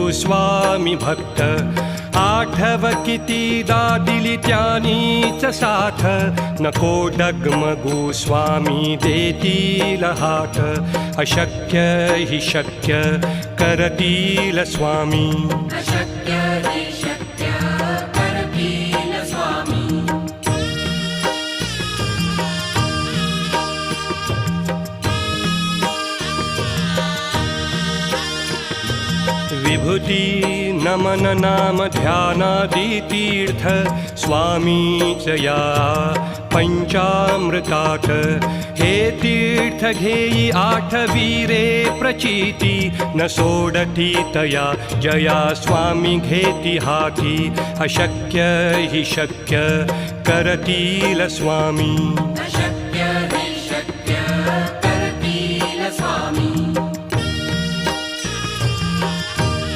गोस्वामी भक्त आठव कितीदा दिली त्यानीच साथ नको डगमगू स्वामी देतील हात अशक्य हि शक्य करतील स्वामी अशक्य हि शक्य करतील स्वामी विभूती नमन नाम ध्यानादि तीर्थ स्वामीच या पंचामृतात हे तीर्थ घेई आठवीरे प्रचिती न सोडती तया जया स्वामी घेती हाती अशक्य हि शक्य करतील स्वामी